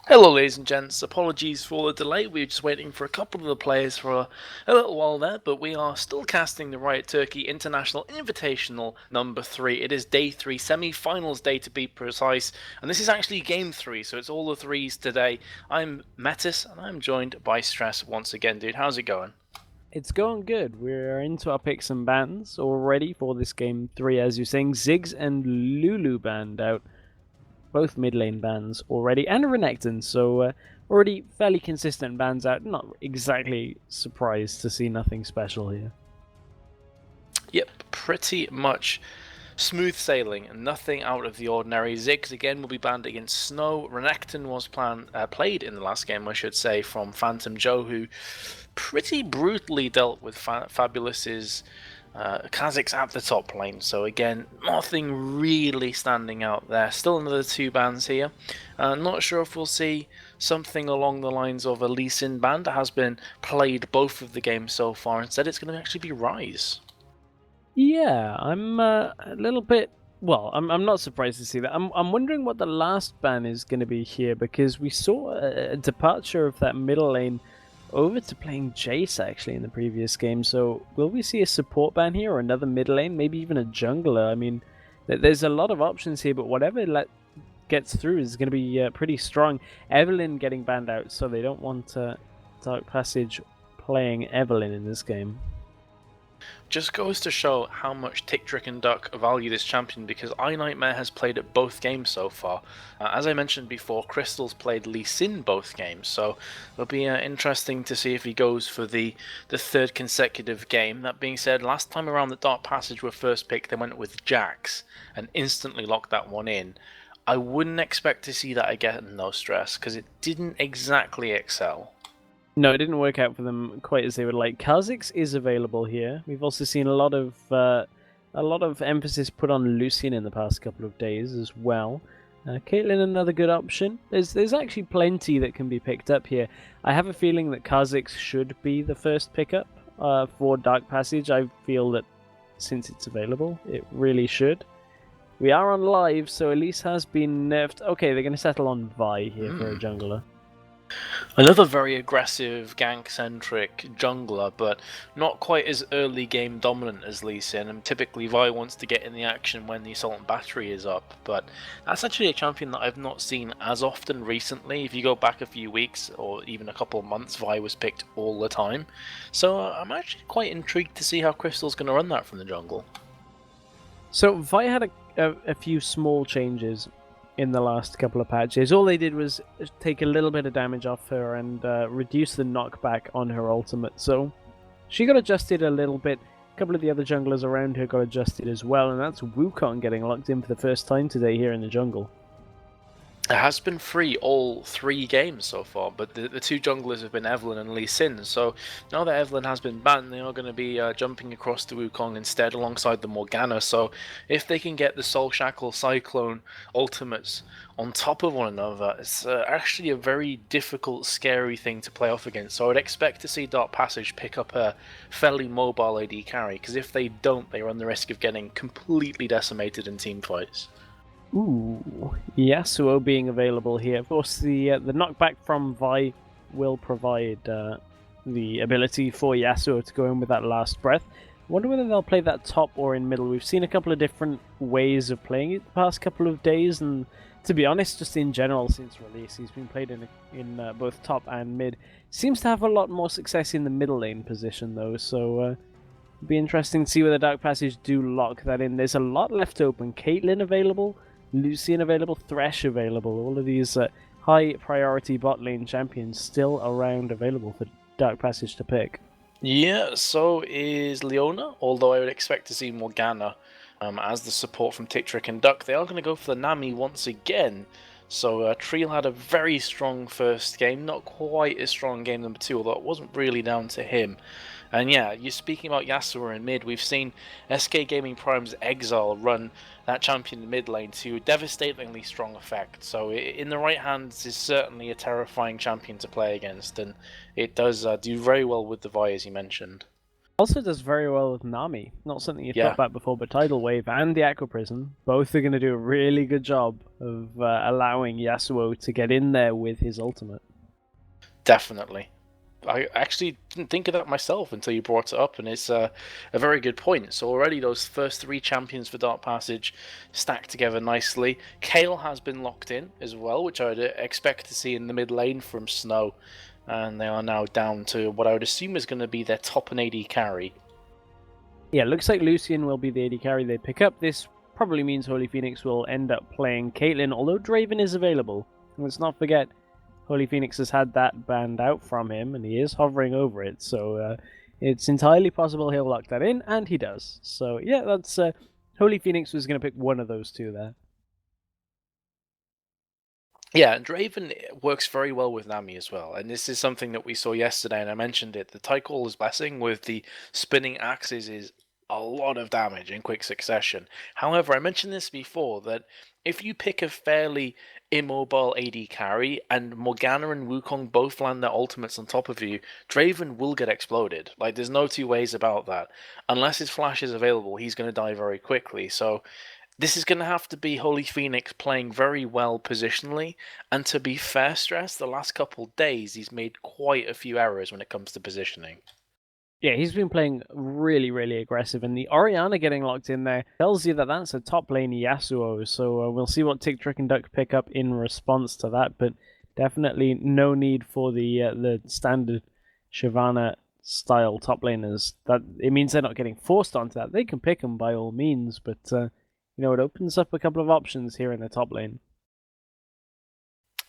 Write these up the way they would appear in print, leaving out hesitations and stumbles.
Hello, ladies and gents. Apologies for the delay. We were just waiting for a couple of the players for a little while there, but we are still casting the Riot Turkey International Invitational number 3. It is day 3, semi-finals day to be precise, and this is actually game 3, so it's all the threes today. I'm Metis, and I'm joined by Stress once again, dude. How's it going? It's going good. We're into our picks and bans already for this game 3, as you're saying. Ziggs and Lulu banned out, both mid lane bans already, and Renekton, so already fairly consistent bans out. Not exactly surprised to see nothing special here. Yep, pretty much smooth sailing, nothing out of the ordinary. Ziggs again will be banned against Snow. Renekton was played in the last game, I should say, from Phantom Joe, who pretty brutally dealt with Fabulous's Kha'Zix at the top lane. So again, nothing really standing out there. Still another 2 bans here. Not sure if we'll see something along the lines of a Lee Sin ban that has been played both of the games so far. Instead, it's going to actually be Ryze. Yeah, I'm a little bit. Well, I'm not surprised to see that. I'm wondering what the last ban is going to be here because we saw a departure of that middle lane over to playing Jace actually in the previous game. So will we see a support ban here or another mid lane, maybe even a jungler? I mean, there's a lot of options here, but whatever gets through is going to be pretty strong. Evelyn getting banned out, so they don't want Dark Passage playing Evelyn in this game. Just goes to show how much Tick, Trick and Duck value this champion, because iNightmare has played at both games so far. As I mentioned before, Crystal's played Lee Sin both games, so it'll be interesting to see if he goes for the third consecutive game. That being said, last time around the Dark Passage were first pick, they went with Jax and instantly locked that one in. I wouldn't expect to see that again, no stress, because it didn't exactly excel. No, it didn't work out for them quite as they would like. Kha'Zix is available here. We've also seen a lot of emphasis put on Lucian in the past couple of days as well. Caitlyn, another good option. There's actually plenty that can be picked up here. I have a feeling that Kha'Zix should be the first pickup for Dark Passage. I feel that since it's available, it really should. We are on live, so Elise has been nerfed. Okay, they're going to settle on Vi here for a jungler. Another very aggressive, gank-centric jungler, but not quite as early game dominant as Lee Sin, and typically Vi wants to get in the action when the Assault and Battery is up, but that's actually a champion that I've not seen as often recently. If you go back a few weeks, or even a couple of months, Vi was picked all the time, so I'm actually quite intrigued to see how Crystal's going to run that from the jungle. So Vi had a few small changes in the last couple of patches. All they did was take a little bit of damage off her and reduce the knockback on her ultimate. So she got adjusted a little bit. A couple of the other junglers around her got adjusted as well, and that's Wukong getting locked in for the first time today here in the jungle. It has been free all 3 games so far, but the 2 junglers have been Evelyn and Lee Sin, so now that Evelyn has been banned, they are going to be jumping across to Wukong instead alongside the Morgana, so if they can get the Soul Shackle Cyclone ultimates on top of one another, it's actually a very difficult, scary thing to play off against, so I would expect to see Dark Passage pick up a fairly mobile AD carry, because if they don't, they run the risk of getting completely decimated in team fights. Ooh, Yasuo being available here. Of course, the knockback from Vi will provide the ability for Yasuo to go in with that last breath. I wonder whether they'll play that top or in middle. We've seen a couple of different ways of playing it the past couple of days, and to be honest, just in general since release, he's been played in both top and mid. Seems to have a lot more success in the middle lane position though, so it'll be interesting to see whether Dark Passage do lock that in. There's a lot left open. Caitlyn available, Lucian available, Thresh available. All of these high priority bot lane champions still around available for Dark Passage to pick. Yeah, so is Leona, although I would expect to see Morgana as the support from Tick, Trick and Duck. They are going to go for the Nami once again. So Triel had a very strong first game, not quite as strong game number 2, although it wasn't really down to him. And yeah, you're speaking about Yasuo in mid. We've seen SK Gaming Prime's Exile run that champion in mid lane to devastatingly strong effect. So in the right hands is certainly a terrifying champion to play against, and it does do very well with the Vi, as you mentioned. Also does very well with Nami. Not something you Yeah. thought about before, but Tidal Wave and the Aqua Prison both are going to do a really good job of allowing Yasuo to get in there with his ultimate. Definitely. I actually didn't think of that myself until you brought it up, and it's a very good point. So already those first 3 champions for Dark Passage stacked together nicely. Kale has been locked in as well, which I would expect to see in the mid lane from Snow, and they are now down to what I would assume is going to be their top and AD carry. Yeah, looks like Lucian will be the AD carry they pick up. This probably means Holy Phoenix will end up playing Caitlyn, although Draven is available. Let's not forget, Holy Phoenix has had that banned out from him, and he is hovering over it, so it's entirely possible he'll lock that in, and he does. So yeah, that's Holy Phoenix was going to pick one of those two there. Yeah, and Draven works very well with Nami as well, and this is something that we saw yesterday, and I mentioned it. The Tycall's Blessing with the spinning axes is a lot of damage in quick succession. However, I mentioned this before, that if you pick a fairly immobile AD carry, and Morgana and Wukong both land their ultimates on top of you, Draven will get exploded. Like, there's no two ways about that. Unless his flash is available, he's going to die very quickly, so this is going to have to be Holy Phoenix playing very well positionally, and to be fair, Stress, the last couple days he's made quite a few errors when it comes to positioning. Yeah, he's been playing really, really aggressive, and the Orianna getting locked in there tells you that that's a top lane Yasuo, so we'll see what Tick, Trick, and Duck pick up in response to that, but definitely no need for the standard Shyvana-style top laners. That it means they're not getting forced onto that. They can pick them by all means, but it opens up a couple of options here in the top lane.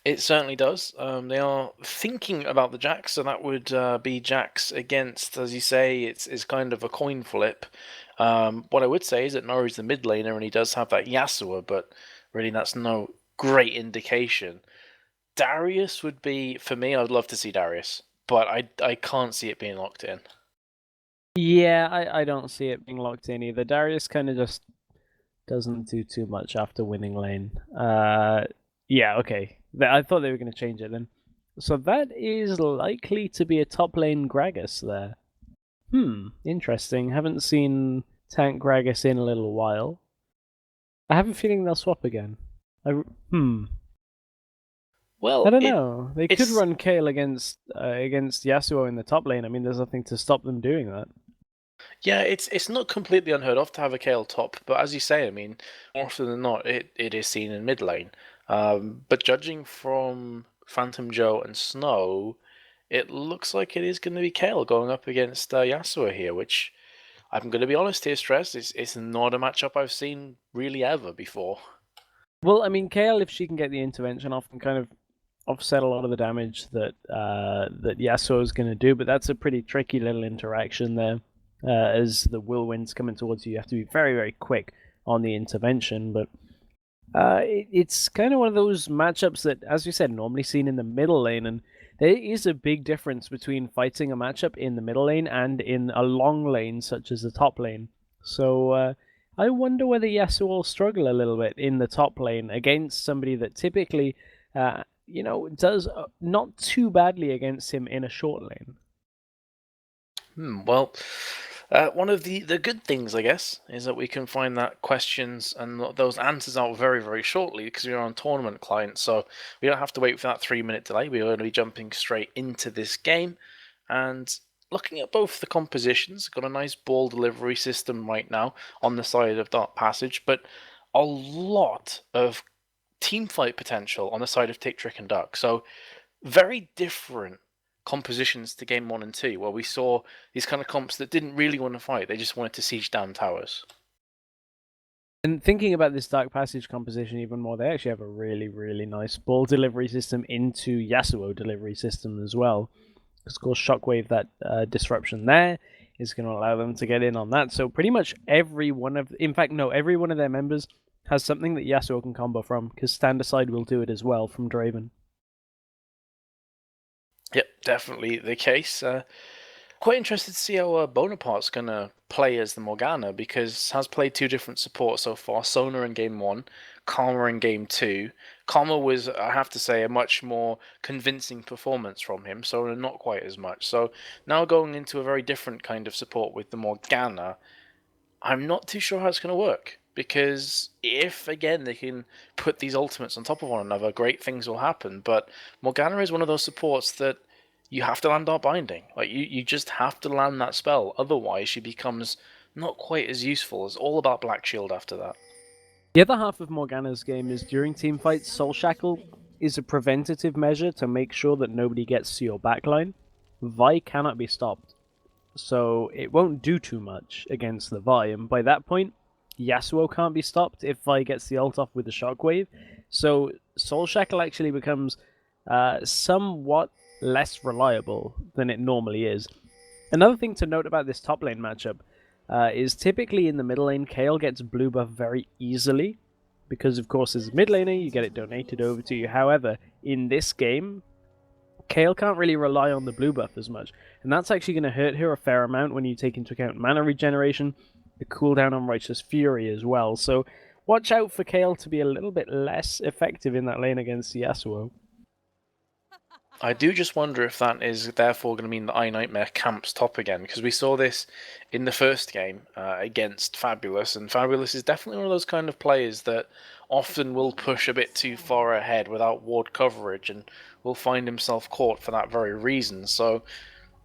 It certainly does. They are thinking about the Jax, so that would be Jax against, as you say, it's kind of a coin flip. What I would say is that Nori's the mid laner, and he does have that Yasuo, but really that's no great indication. Darius would be, for me, I'd love to see Darius, but I can't see it being locked in. Yeah, I don't see it being locked in either. Darius kind of just doesn't do too much after winning lane. Yeah, okay. I thought they were going to change it then. So that is likely to be a top lane Gragas there. Interesting. Haven't seen tank Gragas in a little while. I have a feeling they'll swap again. Well, I don't know. They could run Kayle against Yasuo in the top lane. I mean, there's nothing to stop them doing that. Yeah, it's not completely unheard of to have a Kayle top, but as you say, I mean, more often than not, it is seen in mid lane. But judging from Phantom Joe and Snow, it looks like it is going to be Kayle going up against Yasuo here, which I'm going to be honest here, Stress, it's not a matchup I've seen really ever before. Well, I mean, Kayle, if she can get the intervention off, can kind of offset a lot of the damage that that Yasuo is going to do, but that's a pretty tricky little interaction there. As the whirlwind's coming towards you, you have to be very, very quick on the intervention, but it's kind of one of those matchups that, as you said, normally seen in the middle lane, and there is a big difference between fighting a matchup in the middle lane and in a long lane such as the top lane. So I wonder whether Yasuo will struggle a little bit in the top lane against somebody that typically, does not too badly against him in a short lane. Well, one of the good things, I guess, is that we can find that questions and those answers out very, very shortly because we're on tournament client, so we don't have to wait for that 3-minute delay. We're going to be jumping straight into this game and looking at both the compositions. Got a nice ball delivery system right now on the side of Dark Passage, but a lot of team fight potential on the side of Tick, Trick, and Duck. So very different compositions to game 1 and 2, where we saw these kind of comps that didn't really want to fight, they just wanted to siege down towers. And thinking about this Dark Passage composition even more, they actually have a really, really nice ball delivery system into Yasuo delivery system as well. Because, of course, Shockwave, that disruption there, is going to allow them to get in on that. So pretty much every one of their members has something that Yasuo can combo from, because Stand Aside will do it as well from Draven. Yep, definitely the case. Quite interested to see how Bonaparte's going to play as the Morgana, because has played 2 different supports so far, Sona in game 1, Karma in game 2. Karma was, I have to say, a much more convincing performance from him, so not quite as much. So now going into a very different kind of support with the Morgana, I'm not too sure how it's going to work. Because if, again, they can put these ultimates on top of one another, great things will happen. But Morgana is one of those supports that you have to land Dark Binding. Like, you just have to land that spell. Otherwise, she becomes not quite as useful. It's all about Black Shield after that. The other half of Morgana's game is during team fights, Soul Shackle is a preventative measure to make sure that nobody gets to your backline. Vi cannot be stopped, so it won't do too much against the Vi, and by that point, Yasuo can't be stopped if Vi gets the ult off with the shockwave, so Soul Shackle actually becomes somewhat less reliable than it normally is. Another thing to note about this top lane matchup is typically in the middle lane, Kayle gets blue buff very easily, because of course as a mid laner you get it donated over to you. However, in this game, Kayle can't really rely on the blue buff as much, and that's actually going to hurt her a fair amount when you take into account mana regeneration, the cooldown on Righteous Fury as well. So watch out for Kayle to be a little bit less effective in that lane against Yasuo. I do just wonder if that is therefore going to mean that iNightmare camps top again, because we saw this in the first game against Fabulous, and Fabulous is definitely one of those kind of players that often will push a bit too far ahead without ward coverage, and will find himself caught for that very reason. So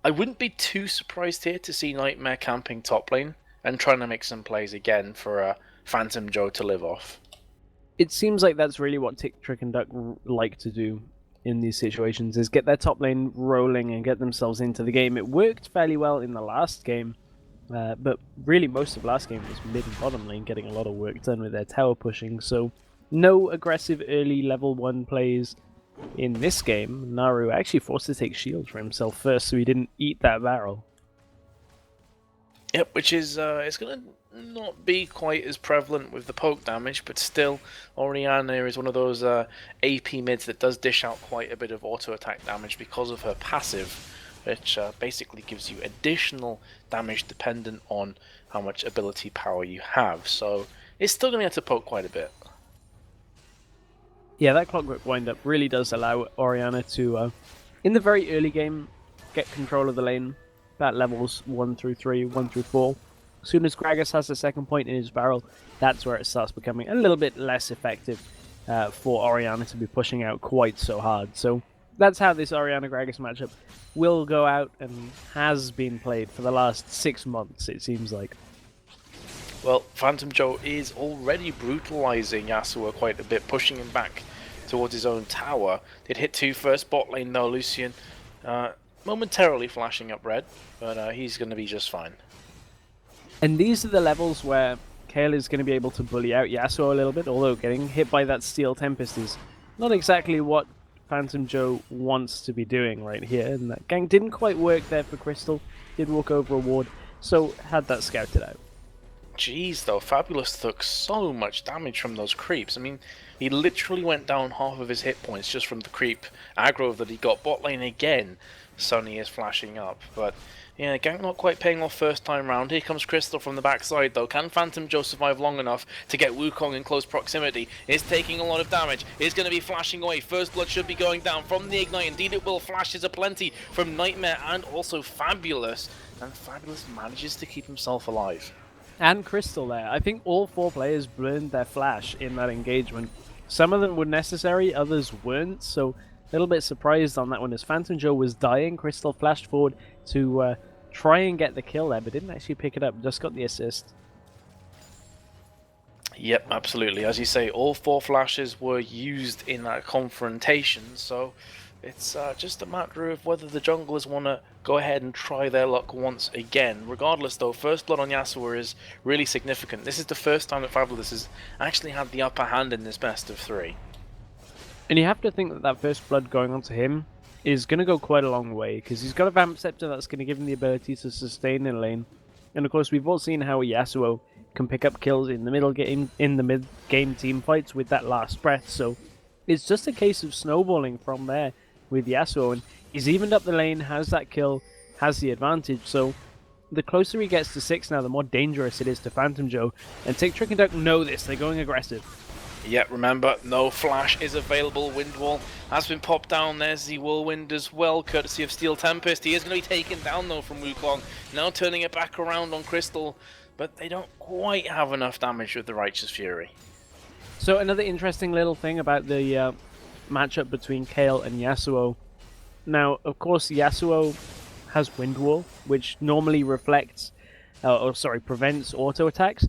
I wouldn't be too surprised here to see Nightmare camping top lane and trying to make some plays again for Phantom Joe to live off. It seems like that's really what Tick, Trick, and Duck like to do in these situations, is get their top lane rolling and get themselves into the game. It worked fairly well in the last game, but really most of last game was mid and bottom lane getting a lot of work done with their tower pushing, so no aggressive early level 1 plays in this game. Naru actually forced to take shield for himself first so he didn't eat that barrel. Yep, which is it's going to not be quite as prevalent with the poke damage, but still, Orianna is one of those AP mids that does dish out quite a bit of auto attack damage because of her passive, which basically gives you additional damage dependent on how much ability power you have. So it's still going to have to poke quite a bit. Yeah, that Clockwork Wind-Up really does allow Orianna to, in the very early game, get control of the lane at levels 1 through 3, 1 through 4. As soon as Gragas has the second point in his barrel, that's where it starts becoming a little bit less effective for Orianna to be pushing out quite so hard. So that's how this Orianna-Gragas matchup will go out and has been played for the last 6 months, it seems like. Well, Phantom Joe is already brutalizing Yasuo quite a bit, pushing him back towards his own tower. Did hit 2 first, bot lane though, Lucian momentarily flashing up red, but he's going to be just fine. And these are the levels where Kayle is going to be able to bully out Yasuo a little bit, although getting hit by that Steel Tempest is not exactly what Phantom Joe wants to be doing right here. And that gank didn't quite work there for Crystal, did walk over a ward, so had that scouted out. Jeez though, Fabulous took so much damage from those creeps. I mean, he literally went down half of his hit points just from the creep aggro that he got. Bot lane again, Sunny is flashing up, but yeah, gank not quite paying off first time round. Here comes Crystal from the backside though. Can Phantom Joe survive long enough to get Wukong in close proximity? Is taking a lot of damage. Is going to be flashing away. First blood should be going down from the Ignite. Indeed it will. Flashes aplenty from Nightmare and also Fabulous. And Fabulous manages to keep himself alive. And Crystal there. I think all 4 players burned their flash in that engagement. Some of them were necessary, others weren't, so a little bit surprised on that one. As Phantom Joe was dying, Crystal flashed forward to try and get the kill there, but didn't actually pick it up, just got the assist. Yep, absolutely. As you say, all 4 flashes were used in that confrontation, so it's just a matter of whether the junglers want to go ahead and try their luck once again. Regardless though, first blood on Yasuo is really significant. This is the first time that Fabulous has actually had the upper hand in this best of 3. And you have to think that that first blood going onto him is going to go quite a long way, because he's got a Vamp Scepter that's going to give him the ability to sustain in lane. And of course, we've all seen how Yasuo can pick up kills in the middle game, in the mid-game team fights with that last breath. So it's just a case of snowballing from there with Yasuo, and he's evened up the lane, has that kill, has the advantage. So the closer he gets to 6 now, the more dangerous it is to Phantom Joe. And Tick, Trick, and Duck know this. They're going aggressive. Yeah, remember, no flash is available. Wind Wall has been popped down. There's the Whirlwind as well, courtesy of Steel Tempest. He is going to be taken down, though, from Wukong. Now turning it back around on Crystal, but they don't quite have enough damage with the Righteous Fury. So another interesting little thing about the matchup between Kayle and Yasuo. Now, of course, Yasuo has Wind Wall, which normally reflects, prevents auto attacks.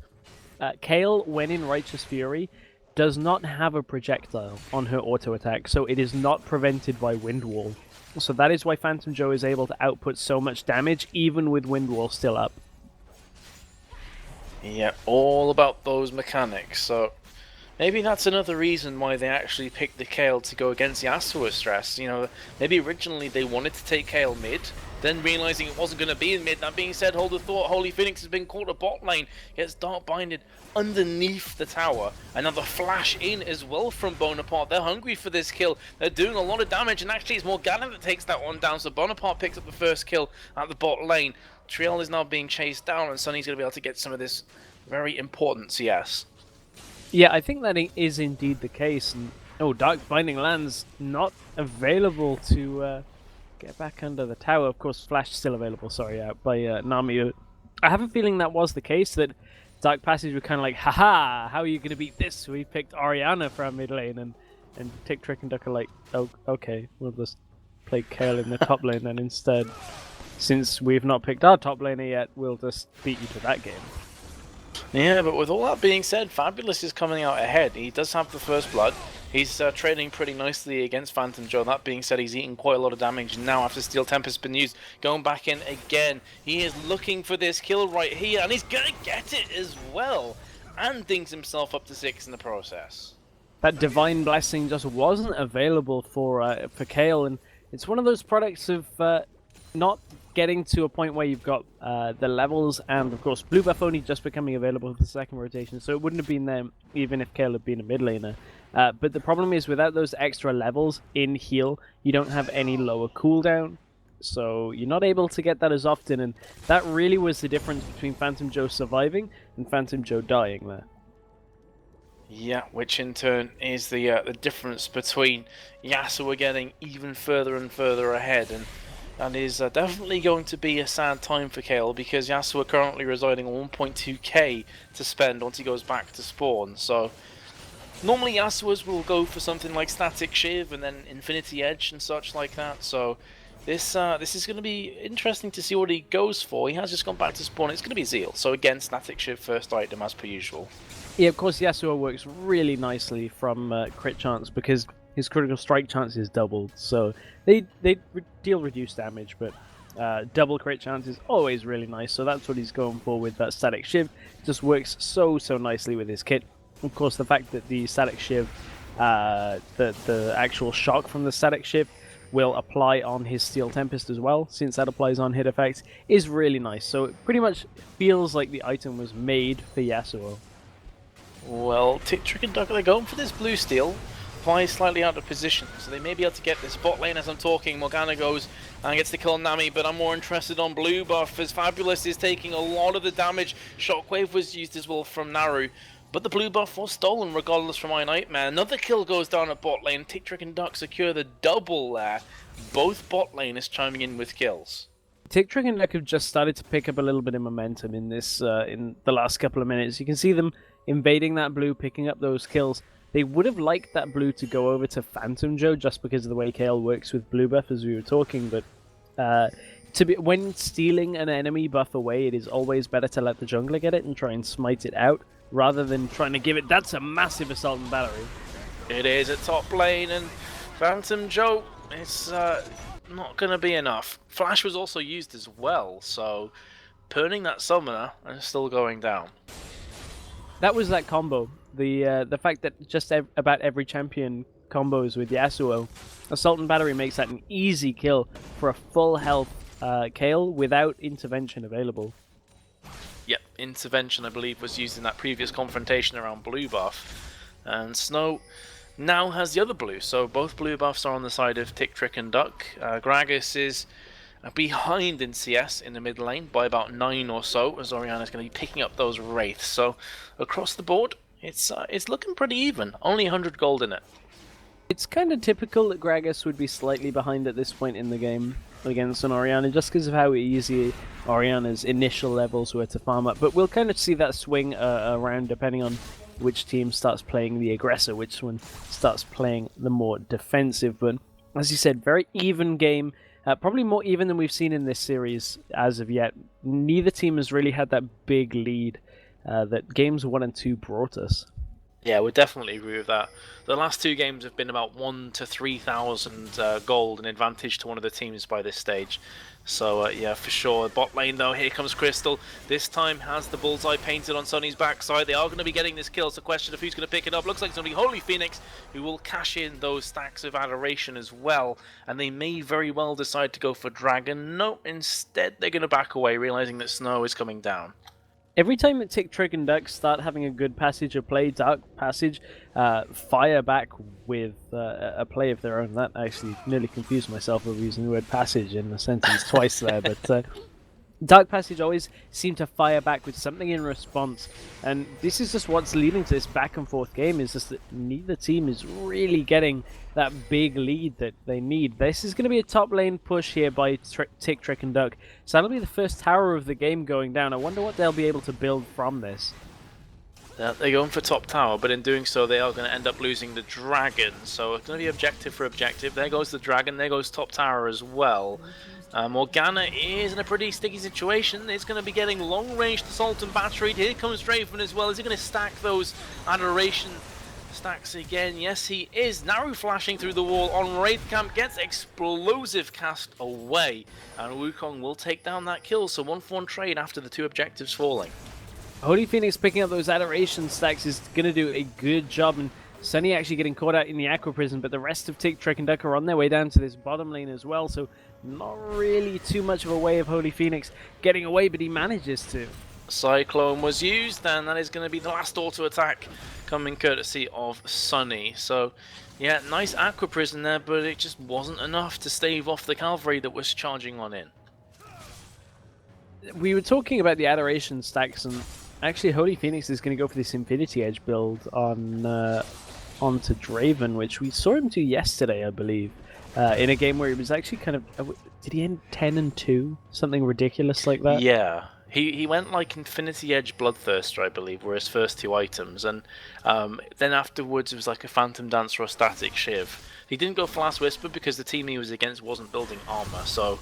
Kayle, when in Righteous Fury, does not have a projectile on her auto attack, so it is not prevented by Wind Wall. So that is why Phantom Joe is able to output so much damage, even with Wind Wall still up. Yeah, all about those mechanics. So maybe that's another reason why they actually picked the Kayle to go against Yasuo stress. You know, maybe originally they wanted to take Kayle mid, then realizing it wasn't going to be in mid. That being said, hold the thought, Holy Phoenix has been caught a bot lane, gets Dark Binded underneath the tower. Another flash in as well from Bonaparte. They're hungry for this kill. They're doing a lot of damage, and actually it's Morgana that takes that one down. So Bonaparte picks up the first kill at the bot lane. Triel is now being chased down, and Sunny's going to be able to get some of this very important CS. Yeah, I think that is indeed the case. And Dark Binding lands not available to get back under the tower. Of course, Flash still available, by Nami. I have a feeling that was the case, that Dark Passage were kind of like, haha, how are you going to beat this? We picked Orianna from mid lane, and Tick, Trick, and Duck are like, oh, okay, we'll just play Kayle in the top lane then instead. Since we've not picked our top laner yet, we'll just beat you to that game. Yeah, but with all that being said, Fabulous is coming out ahead. He does have the first blood. He's trading pretty nicely against Phantom Joe. That being said, he's eating quite a lot of damage now after Steel Tempest has been used. Going back in again. He is looking for this kill right here, and he's going to get it as well. And dings himself up to 6 in the process. That Divine Blessing just wasn't available for Kayle, and it's one of those products of not getting to a point where you've got the levels, and of course blue buff only just becoming available for the second rotation, so it wouldn't have been there even if Kayle had been a mid laner. But the problem is, without those extra levels in heal, you don't have any lower cooldown, so you're not able to get that as often, and that really was the difference between Phantom Joe surviving and Phantom Joe dying there. Yeah, which in turn is the difference between Yasuo getting even further and further ahead, and is definitely going to be a sad time for Kayle, because Yasuo currently residing on 1.2k to spend once he goes back to spawn. So normally Yasuo's will go for something like Static Shiv and then Infinity Edge and such like that. So this is going to be interesting to see what he goes for. He has just gone back to spawn. It's going to be Zeal. So again, Static Shiv first item as per usual. Yeah, of course Yasuo works really nicely from crit chance, because his critical strike chance is doubled, so they deal reduced damage, but double crit chance is always really nice, so that's what he's going for with that Static Shiv. Just works so nicely with his kit. Of course, the fact that the Static Shiv, the actual shock from the Static Shiv will apply on his Steel Tempest as well, since that applies on hit effects, is really nice. So it pretty much feels like the item was made for Yasuo. Well, Tick, Trick, and Duck, they're going for this blue steel. Fly slightly out of position, so they may be able to get this bot lane as I'm talking. Morgana goes and gets the kill on Nami, but I'm more interested on blue buff, as Fabulous is taking a lot of the damage. Shockwave was used as well from Naru, but the blue buff was stolen regardless from my Nightmare. Another kill goes down at bot lane. Tick, Trick, and Duck secure the double there. Both bot lane is chiming in with kills. Tick, Trick, and Duck have just started to pick up a little bit of momentum in this in the last couple of minutes. You can see them invading that blue, picking up those kills. They would have liked that blue to go over to Phantom Joe just because of the way Kayle works with blue buff, as we were talking, but when stealing an enemy buff away, it is always better to let the jungler get it and try and smite it out, rather than trying to give it. That's a massive assault and battery. It is a top lane, and Phantom Joe, it's not going to be enough. Flash was also used as well, so burning that summoner and still going down. That was that combo. The fact that just about every champion combos with Yasuo, Assault and Battery makes that an easy kill for a full health Kayle without intervention available. Yep, intervention I believe was used in that previous confrontation around blue buff, and Snow now has the other blue, so both blue buffs are on the side of Tick, Trick, and Duck. Gragas is behind in CS in the mid lane by about 9 or so, as Orianna's going to be picking up those Wraiths. So across the board, It's looking pretty even. Only 100 gold in it. It's kind of typical that Gragas would be slightly behind at this point in the game against an Orianna, just because of how easy Orianna's initial levels were to farm up. But we'll kind of see that swing around depending on which team starts playing the aggressor, which one starts playing the more defensive. But as you said, very even game. Probably more even than we've seen in this series as of yet. Neither team has really had that big lead that games 1 and 2 brought us. Yeah, we definitely agree with that. The last 2 games have been about 1,000 to 3,000 gold, an advantage to one of the teams by this stage. So yeah, for sure. Bot lane though, here comes Crystal. This time has the bullseye painted on Sonny's backside. They are going to be getting this kill. It's a question of who's going to pick it up. Looks like it's going to be Holy Phoenix, who will cash in those stacks of adoration as well. And they may very well decide to go for Dragon. No, instead they're going to back away, realizing that Snow is coming down. Every time that Tick, Trick, and Duck start having a good passage of play, Dark Passage fire back with a play of their own. That actually nearly confused myself with using the word passage in the sentence twice there, but Dark Passage always seem to fire back with something in response, and this is just what's leading to this back and forth game, is just that neither team is really getting that big lead that they need. This is going to be a top lane push here by Tick, Trick, and Duck, so that'll be the first tower of the game going down. I wonder what they'll be able to build from this. They're going for top tower, but in doing so they are going to end up losing the dragon, so it's going to be objective for objective. There goes the dragon, there goes top tower as well. Morgana is in a pretty sticky situation. It's going to be getting long-range assault and battery. Here comes Draven as well. Is he going to stack those adoration stacks again? Yes, he is. Naru flashing through the wall on Wraith Camp, gets explosive cast away, and Wukong will take down that kill. So 1-for-1 trade after the 2 objectives falling. Holy Phoenix picking up those adoration stacks is going to do a good job, and Sunny actually getting caught out in the Aqua Prison, but the rest of Tick, Trick, and Duck are on their way down to this bottom lane as well, so not really too much of a way of Holy Phoenix getting away, but he manages to. Cyclone was used, and that is going to be the last auto attack coming courtesy of Sunny. So yeah, nice Aqua Prison there, but it just wasn't enough to stave off the cavalry that was charging on in. We were talking about the adoration stacks, and actually Holy Phoenix is going to go for this Infinity Edge build on onto Draven, which we saw him do yesterday, I believe, in a game where he was actually kind of... did he end 10-2? Something ridiculous like that? Yeah. He went like Infinity Edge Bloodthirster, I believe, were his first 2 items, and then afterwards it was like a Phantom Dance or a Static Shiv. He didn't go for Last Whisper because the team he was against wasn't building armor, so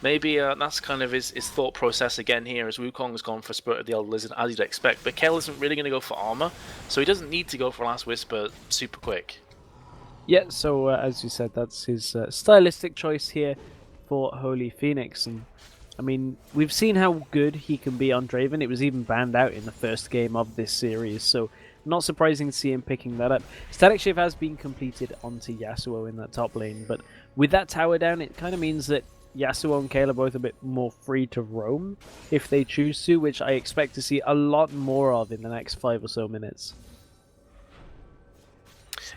maybe that's kind of his thought process again here, as Wukong's gone for Spirit of the Old Lizard, as you'd expect, but Kayle isn't really going to go for armor, so he doesn't need to go for Last Whisper super quick. Yeah, so as you said, that's his stylistic choice here for Holy Phoenix, and I mean, we've seen how good he can be on Draven. It was even banned out in the first game of this series, so not surprising to see him picking that up. Static Shiv has been completed onto Yasuo in that top lane, but with that tower down, it kind of means that Yasuo and Kayle are both a bit more free to roam if they choose to, which I expect to see a lot more of in the next 5 or so minutes.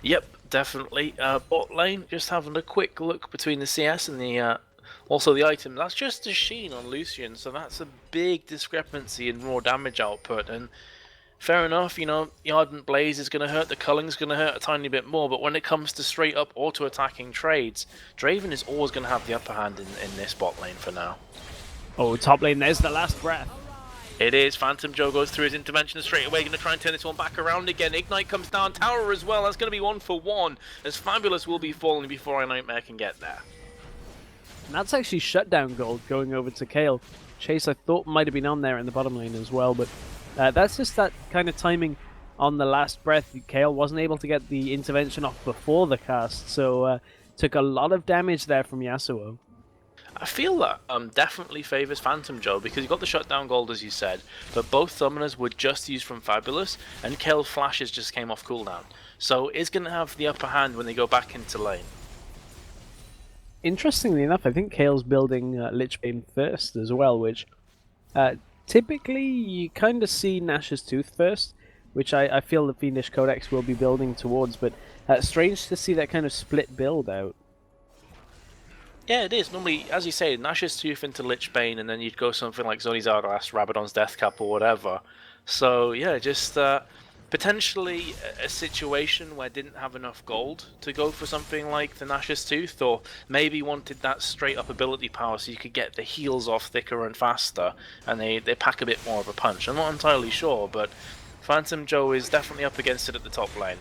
Yep, definitely. Bot lane, just having a quick look between the CS and the also the item. That's just a Sheen on Lucian, so that's a big discrepancy in raw damage output, and fair enough, you know, the Ardent Blaze is going to hurt, the Culling's going to hurt a tiny bit more, but when it comes to straight up auto-attacking trades, Draven is always going to have the upper hand in this bot lane for now. Oh, top lane, there's the last breath. It is. Phantom Joe goes through his intervention straight away, going to try and turn this one back around again. Ignite comes down, tower as well, that's going to be 1-for-1, as Fabulous will be falling before a Nightmare can get there. And that's actually shutdown gold going over to Kayle. Chase, I thought, might have been on there in the bottom lane as well, but that's just that kind of timing on the last breath. Kayle wasn't able to get the intervention off before the cast, so took a lot of damage there from Yasuo. I feel that definitely favours Phantom Joe, because you got the shutdown gold as you said, but both summoners were just used from Fabulous, and Kayle's flashes just came off cooldown. So it's going to have the upper hand when they go back into lane. Interestingly enough, I think Kayle's building Lichbane first as well, which typically you kind of see Nash's Tooth first, which I feel the Fiendish Codex will be building towards, but strange to see that kind of split build out. Yeah, it is. Normally, as you say, Nash's Tooth into Lichbane, and then you'd go something like Zoni's Hourglass, Rabadon's Death Cap, or whatever. So, yeah, just Potentially a situation where didn't have enough gold to go for something like the Nash's Tooth, or maybe wanted that straight up ability power so you could get the heals off thicker and faster, and they pack a bit more of a punch. I'm not entirely sure, but Phantom Joe is definitely up against it at the top lane.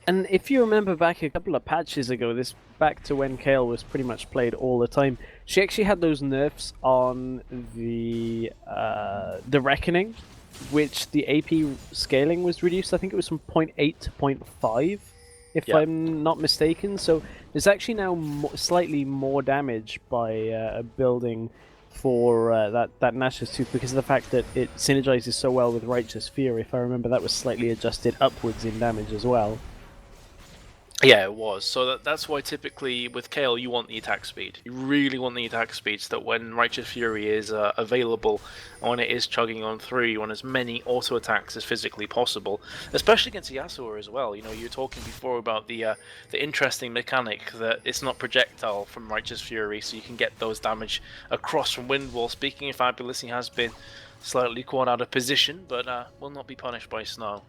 And if you remember back a couple of patches ago, this back to when Kayle was pretty much played all the time, she actually had those nerfs on the Reckoning, which the AP scaling was reduced. I think it was from 0.8 to 0.5, if I'm not mistaken. So there's actually now slightly more damage by building for that Nash's Tooth because of the fact that it synergizes so well with Righteous Fear. If I remember, that was slightly adjusted upwards in damage as well. Yeah, it was. So that's why typically with Kayle you want the attack speed. You really want the attack speed so that when Righteous Fury is available and when it is chugging on through, you want as many auto attacks as physically possible, especially against Yasuo as well. You know, you were talking before about the interesting mechanic that it's not projectile from Righteous Fury, so you can get those damage across from Wind Wall. Speaking of Fabulous, he has been slightly caught out of position, but will not be punished by Snow.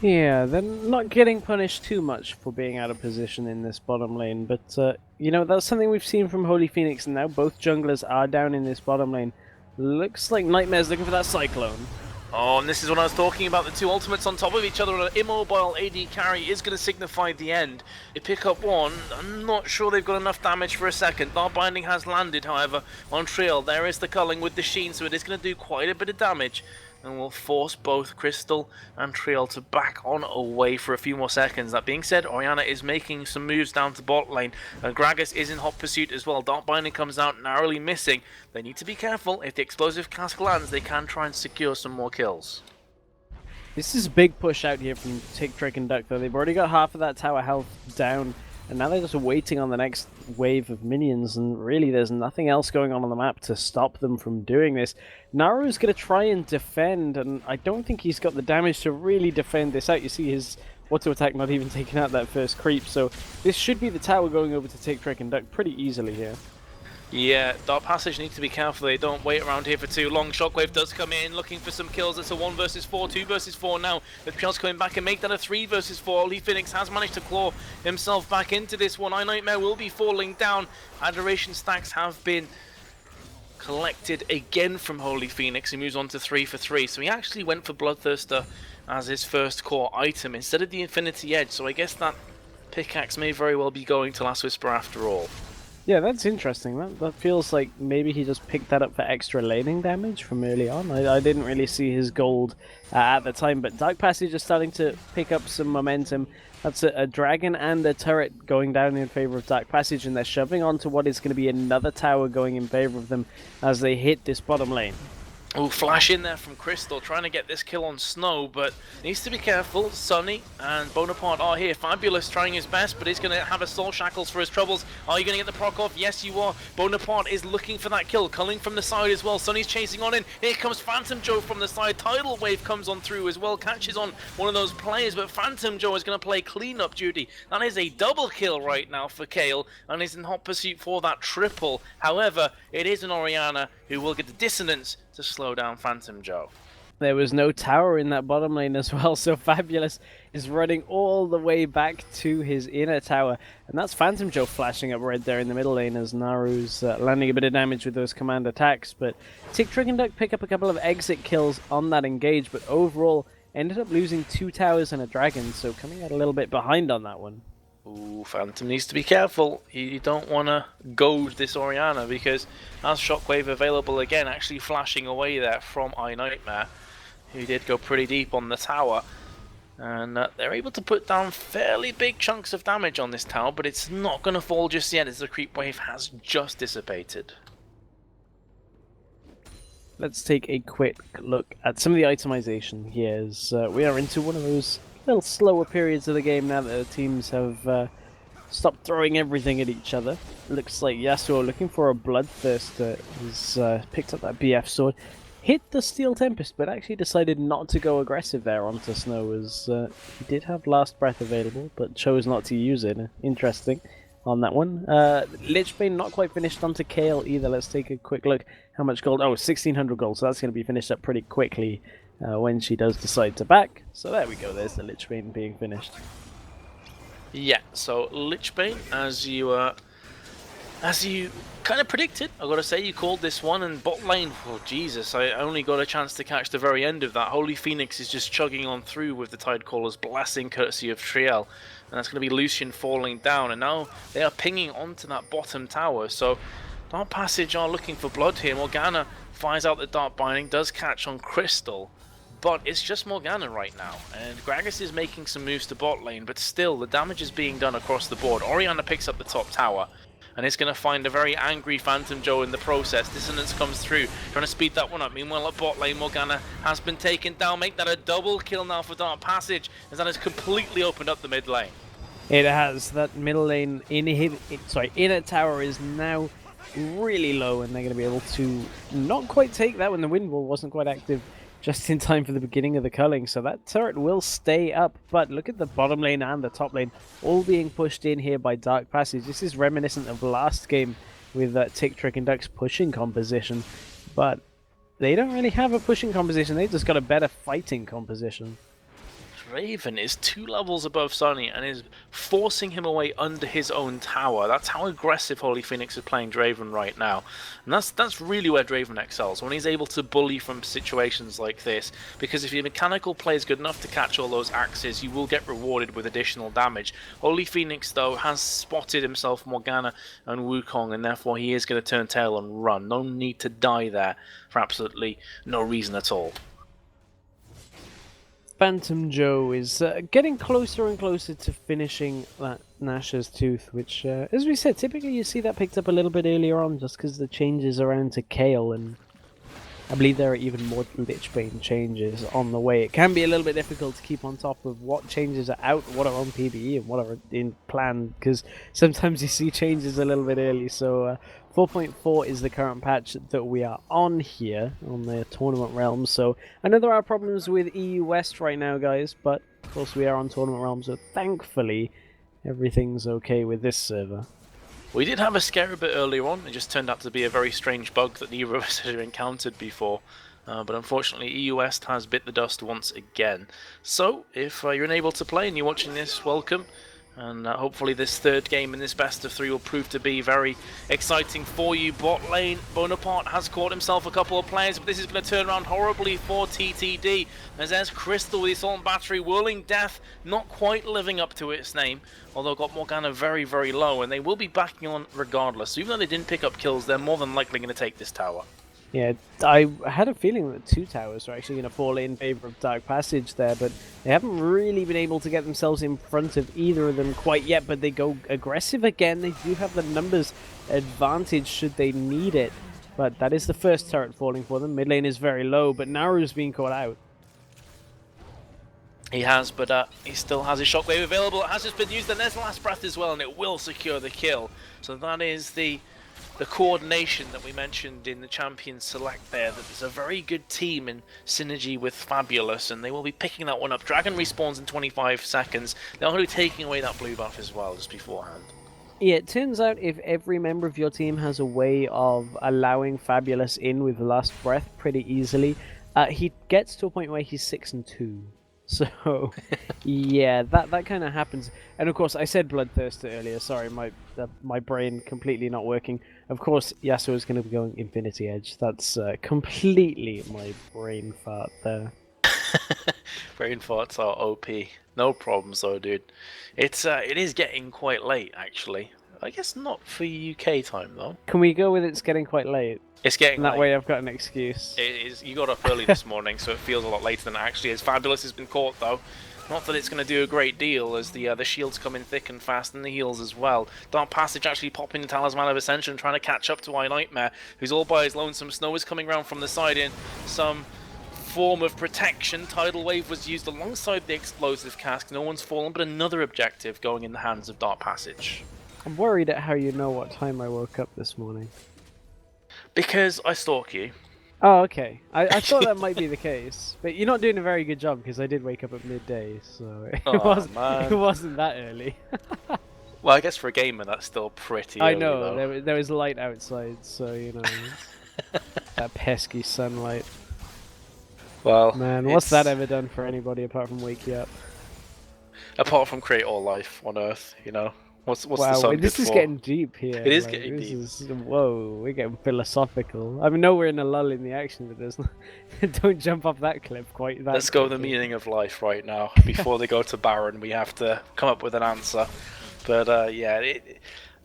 Yeah, they're not getting punished too much for being out of position in this bottom lane, but, you know, that's something we've seen from Holy Phoenix, and now both junglers are down in this bottom lane. Looks like Nightmare's looking for that Cyclone. Oh, and this is what I was talking about, the two ultimates on top of each other, and an immobile AD carry is going to signify the end. They pick up one, I'm not sure they've got enough damage for a second. Dark Binding has landed, however, on Trill. There is the culling with the Sheen, so it is going to do quite a bit of damage, and will force both Crystal and Trill to back on away for a few more seconds. That being said, Orianna is making some moves down to bot lane, and Gragas is in hot pursuit as well. Dark Binding comes out narrowly missing. They need to be careful. If the explosive cask lands, they can try and secure some more kills. This is a big push out here from Tick, Trick, and Duck, though. They've already got half of that tower health down, and now they're just waiting on the next wave of minions, and really there's nothing else going on the map to stop them from doing this. Naru's going to try and defend, and I don't think he's got the damage to really defend this out. You see his auto attack not even taking out that first creep, so this should be the tower going over to Tick, Trick, and Duck pretty easily here. Yeah, Dark Passage needs to be careful they don't wait around here for too long. Shockwave does come in, looking for some kills. It's a 1 versus 4, 2 versus 4 now. The Trial's coming back and make that a 3 versus 4. Holy Phoenix has managed to claw himself back into this one. Nightmare will be falling down. Adoration stacks have been collected again from Holy Phoenix. He moves on to 3 for 3. So he actually went for Bloodthirster as his first core item instead of the Infinity Edge. So I guess that pickaxe may very well be going to Last Whisper after all. Yeah, that's interesting. That feels like maybe he just picked that up for extra laning damage from early on. I didn't really see his gold at the time, but Dark Passage is starting to pick up some momentum. That's a dragon and a turret going down in favor of Dark Passage, and they're shoving onto what is going to be another tower going in favor of them as they hit this bottom lane. Oh, flash in there from Crystal, trying to get this kill on Snow, but needs to be careful. Sunny and Bonaparte are here. Fabulous trying his best, but he's going to have a soul shackles for his troubles. Are you going to get the proc off? Yes, you are. Bonaparte is looking for that kill, culling from the side as well. Sunny's chasing on in. Here comes Phantom Joe from the side. Tidal Wave comes on through as well, catches on one of those players, but Phantom Joe is going to play cleanup duty. That is a double kill right now for Kayle, and is in hot pursuit for that triple. However, it is an Orianna who will get the dissonance to slow down Phantom Joe. There was no tower in that bottom lane as well, so Fabulous is running all the way back to his inner tower. And that's Phantom Joe flashing up right there in the middle lane as Naru's landing a bit of damage with those command attacks. But Tick, Trick, and Duck pick up a couple of exit kills on that engage, but overall ended up losing 2 towers and a dragon, so coming out a little bit behind on that one. Ooh, Phantom needs to be careful. You don't want to goad this Orianna because as Shockwave available again, actually flashing away there from Nightmare, who did go pretty deep on the tower. And they're able to put down fairly big chunks of damage on this tower, but it's not going to fall just yet as the creep wave has just dissipated. Let's take a quick look at some of the itemization here as we are into one of those little slower periods of the game now that the teams have stopped throwing everything at each other. Looks like Yasuo looking for a Bloodthirster has picked up that BF sword, hit the Steel Tempest, but actually decided not to go aggressive there onto Snow as he did have Last Breath available, but chose not to use it. Interesting on that one. Lichbane not quite finished onto Kayle either. Let's take a quick look. How much gold? Oh, 1600 gold, so that's going to be finished up pretty quickly when she does decide to back. So there we go, there's the Lich Bane being finished. Yeah, so Lich Bane, as you kind of predicted, I gotta say, you called this one, and bot lane, oh Jesus, I only got a chance to catch the very end of that. Holy Phoenix is just chugging on through with the Tidecaller's blessing courtesy of Triel, and that's gonna be Lucian falling down, and now they are pinging onto that bottom tower, so Dark Passage are looking for blood here. Morgana fires out the Dark Binding, does catch on Crystal, but it's just Morgana right now, and Gragas is making some moves to bot lane, but still, the damage is being done across the board. Orianna picks up the top tower, and it's going to find a very angry Phantom Joe in the process. Dissonance comes through, trying to speed that one up. Meanwhile, at bot lane, Morgana has been taken down. Make that a double kill now for Dark Passage, as that has completely opened up the mid lane. It has. That middle lane inner tower is now really low, and they're going to be able to not quite take that when the wind wall wasn't quite active just in time for the beginning of the culling, so that turret will stay up. But look at the bottom lane and the top lane all being pushed in here by Dark Passage. This is reminiscent of last game with Tick, Trick and Duck's pushing composition, but they don't really have a pushing composition, they just got a better fighting composition. Draven is 2 levels above Sunny and is forcing him away under his own tower. That's how aggressive Holy Phoenix is playing Draven right now. And that's really where Draven excels, when he's able to bully from situations like this. Because if your mechanical play is good enough to catch all those axes, you will get rewarded with additional damage. Holy Phoenix, though, has spotted himself Morgana and Wukong, and therefore he is going to turn tail and run. No need to die there for absolutely no reason at all. Phantom Joe is getting closer and closer to finishing that Nash's Tooth, which, as we said, typically you see that picked up a little bit earlier on just because the changes around to Kale, and I believe there are even more Lich Bane changes on the way. It can be a little bit difficult to keep on top of what changes are out, what are on PBE, and what are in plan, because sometimes you see changes a little bit early, so 4.4 is the current patch that we are on here, on the Tournament Realms, so I know there are problems with EU West right now, guys, but of course we are on Tournament Realms, so thankfully everything's okay with this server. We did have a scare a bit earlier on. It just turned out to be a very strange bug that neither of us had encountered before. But unfortunately, EU West has bit the dust once again. So, if you're unable to play and you're watching this, welcome. And hopefully this third game in this best of 3 will prove to be very exciting for you. Bot lane, Bonaparte has caught himself a couple of players, but this is going to turn around horribly for TTD. As there's Crystal with the Assault Battery, Whirling Death, not quite living up to its name, although got Morgana very, very low, and they will be backing on regardless. So even though they didn't pick up kills, they're more than likely going to take this tower. Yeah, I had a feeling that 2 towers were actually going to fall in favor of Dark Passage there, but they haven't really been able to get themselves in front of either of them quite yet, but they go aggressive again. They do have the numbers advantage should they need it, but that is the first turret falling for them. Mid lane is very low, but Naru's being caught out. He has, but he still has his shockwave available. It has just been used, and there's the last breath as well, and it will secure the kill. So that is the coordination that we mentioned in the Champions Select there, that there's a very good team in synergy with Fabulous, and they will be picking that one up. Dragon respawns in 25 seconds. They're already taking away that blue buff as well, just beforehand. Yeah, it turns out if every member of your team has a way of allowing Fabulous in with Last Breath pretty easily, he gets to a point where he's 6-2. So, yeah, that kind of happens. And of course, I said Bloodthirster earlier. Sorry, my brain completely not working. Of course, Yasuo is going to be going Infinity Edge. That's completely my brain fart there. Brain farts are OP. No problems though, dude. It is getting quite late, actually. I guess not for UK time though. Can we go with it's getting quite late? It's getting that late. Way I've got an excuse. It is. You got up early this morning, so it feels a lot later than it actually is. Fabulous has been caught though. Not that it's going to do a great deal, as the shields come in thick and fast, and the heals as well. Dark Passage actually popping the Talisman of Ascension, trying to catch up to Nightmare, who's all by his lonesome. Snow is coming around from the side in some form of protection. Tidal Wave was used alongside the Explosive Cask. No one's fallen, but another objective going in the hands of Dark Passage. I'm worried at how you know what time I woke up this morning. Because I stalk you. Oh, okay. I thought that might be the case, but you're not doing a very good job because I did wake up at midday, so it wasn't that early. Well, I guess for a gamer that's still pretty early, I know, though. there was light outside, so you know, that pesky sunlight. Well, Man, what's that ever done for anybody apart from wake you up? apart from create all life on Earth, you know, what's the Wow, sun this good is for? getting deep here. It is Like, getting this deep. is whoa, we're getting philosophical. I mean, no, we're in a lull in the action, but there's don't jump off that cliff quite that Let's go the quickly. meaning of life right now. Before they go to Baron, we have to come up with an answer. But yeah,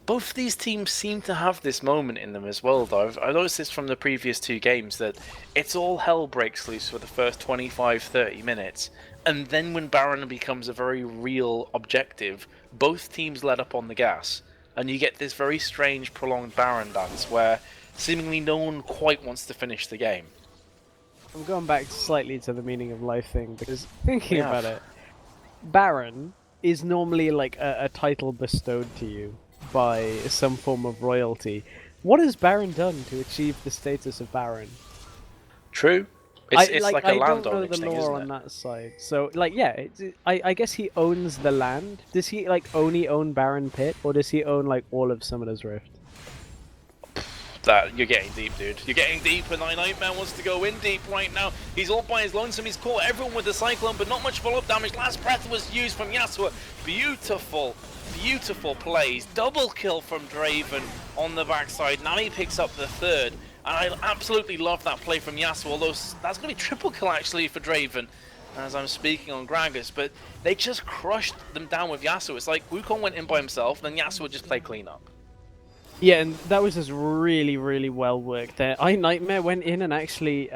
both these teams seem to have this moment in them as well, though. I've noticed this from the previous two games, that it's all hell breaks loose for the first 25-30 minutes. And then when Baron becomes a very real objective, both teams let up on the gas. And you get this very strange prolonged Baron dance where seemingly no one quite wants to finish the game. I'm going back slightly to the meaning of life thing, because thinking We have. about it, Baron is normally like a title bestowed to you by some form of royalty. What has Baron done to achieve the status of Baron? True. It's like a I land don't know owning the thing, lore isn't on it? that side. So, like, yeah, I guess he owns the land. Does he, like, only own Baron Pit, or does he own, like, all of Summoner's Rift? That you're getting deep, dude. You're getting deep, and Nightmare wants to go in deep right now. He's all by his lonesome. He's caught everyone with the Cyclone, but not much follow-up damage. Last breath was used from Yasuo. Beautiful, beautiful plays. Double kill from Draven on the backside. Now he picks up the third. And I absolutely love that play from Yasuo, although that's going to be triple kill actually for Draven, as I'm speaking on Gragas. But they just crushed them down with Yasuo. It's like Wukong went in by himself, then Yasuo just played cleanup. Yeah, and that was just really, really well worked there. Nightmare went in and actually,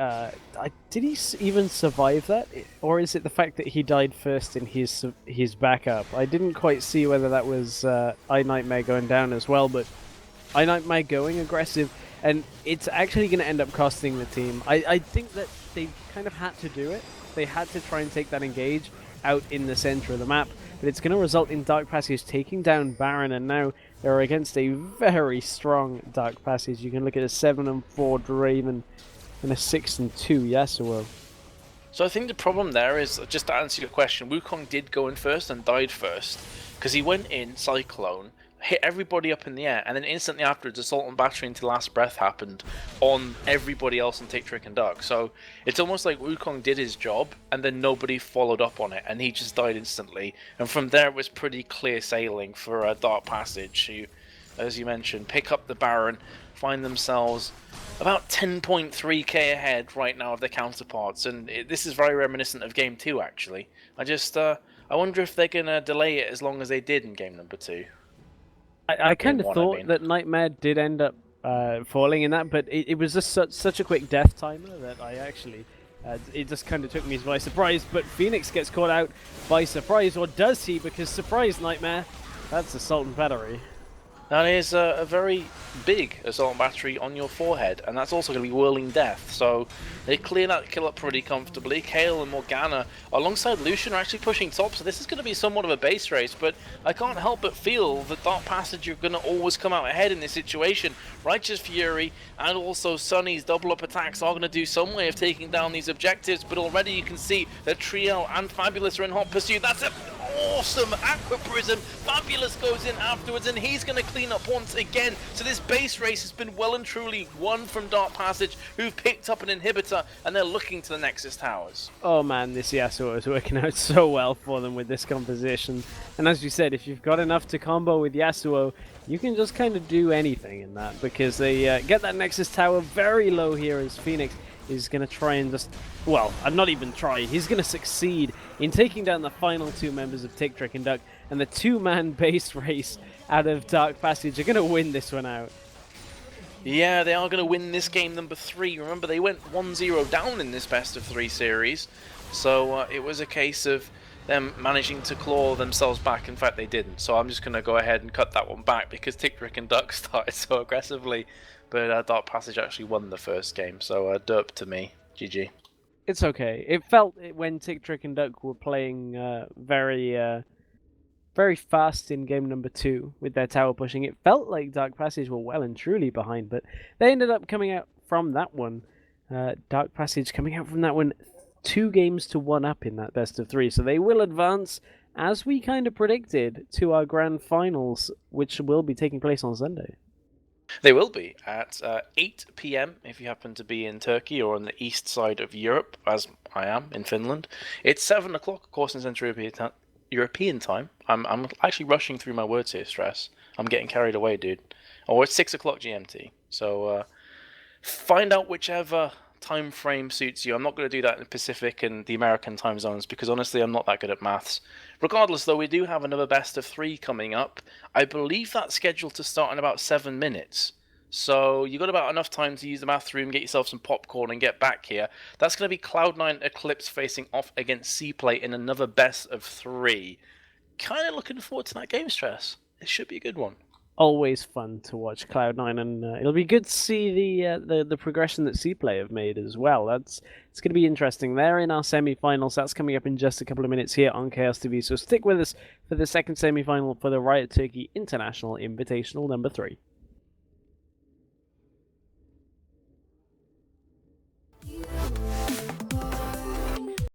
did he even survive that, or is it the fact that he died first in his backup? I didn't quite see whether that was Nightmare going down as well, but Nightmare going aggressive, and it's actually going to end up costing the team. I think that they kind of had to do it. They had to try and take that engage out in the center of the map, but it's going to result in Dark Passage taking down Baron, and now they're against a very strong Dark Passage. You can look at a 7-4 Draven and a 6-2 Yasuo. So I think the problem there is, just to answer your question, Wukong did go in first and died first, because he went in Cyclone, hit everybody up in the air, and then instantly afterwards Assault and Battery into Last Breath happened on everybody else in Tick, Trick and Duck. So it's almost like Wukong did his job and then nobody followed up on it, and he just died instantly. And from there it was pretty clear sailing for a Dark Passage, who, as you mentioned, pick up the Baron, find themselves about 10.3k ahead right now of their counterparts, and this is very reminiscent of Game 2 actually. I wonder if they're going to delay it as long as they did in Game number 2. I kind of thought that Nightmare did end up falling in that, but it was just such a quick death timer that I actually, it just kind of took me by surprise. But Phoenix gets caught out by surprise, or does he? Because surprise, Nightmare, that's Assault and Battery. That is a very big Assault and Battery on your forehead, and that's also going to be Whirling Death, so they clear that kill up pretty comfortably. Kayle and Morgana alongside Lucian are actually pushing top, so this is going to be somewhat of a base race, but I can't help but feel that Dark Passage are going to always come out ahead in this situation. Righteous Fury and also Sunny's double up attacks are going to do some way of taking down these objectives, but already you can see that Triel and Fabulous are in hot pursuit. That's an awesome Aqua Prism. Fabulous goes in afterwards, and he's going to clean up once again. So this base race has been well and truly won from Dark Passage, who've picked up an inhibitor, and they're looking to the Nexus Towers. Oh man, this Yasuo is working out so well for them with this composition. And as you said, if you've got enough to combo with Yasuo, you can just kind of do anything in that, because they get that Nexus Tower very low here as Phoenix is going to try and just, well, not even try, he's going to succeed in taking down the final two members of Tick, Trick and Duck, and the two-man base race out of Dark Passage are going to win this one out. Yeah, they are going to win this game number 3. Remember, they went 1-0 down in this best of 3 series, so it was a case of them managing to claw themselves back. In fact, they didn't, so I'm just going to go ahead and cut that one back because Tick, Trick and Duck started so aggressively, but Dark Passage actually won the first game, so derp to me. GG. It's okay. It felt, when Tick, Trick and Duck were playing very fast in game number 2 with their tower pushing, it felt like Dark Passage were well and truly behind, but they ended up coming out from that one. Dark Passage coming out from that one 2 games to 1 up in that best of 3, so they will advance, as we kind of predicted, to our grand finals, which will be taking place on Sunday. They will be at 8 p.m. if you happen to be in Turkey or on the east side of Europe, as I am in Finland. It's 7 o'clock, of course, in Central European time. I'm actually rushing through my words here, Stress. I'm getting carried away, dude. Or it's 6 o'clock GMT. So find out whichever time frame suits you. I'm not going to do that in the Pacific and the American time zones because honestly I'm not that good at maths. Regardless though, we do have another best of 3 coming up. I believe that's scheduled to start in about 7 minutes. So you've got about enough time to use the math room, get yourself some popcorn and get back here. That's going to be Cloud9 Eclipse facing off against C-Play in another best of 3. Kind of looking forward to that game, Stress. It should be a good one. Always fun to watch Cloud9, and it'll be good to see the progression that C-Play have made as well. It's going to be interesting. They're in our semi-finals. That's coming up in just a couple of minutes here on Chaos TV. So stick with us for the second semi-final for the Riot Turkey International Invitational number 3.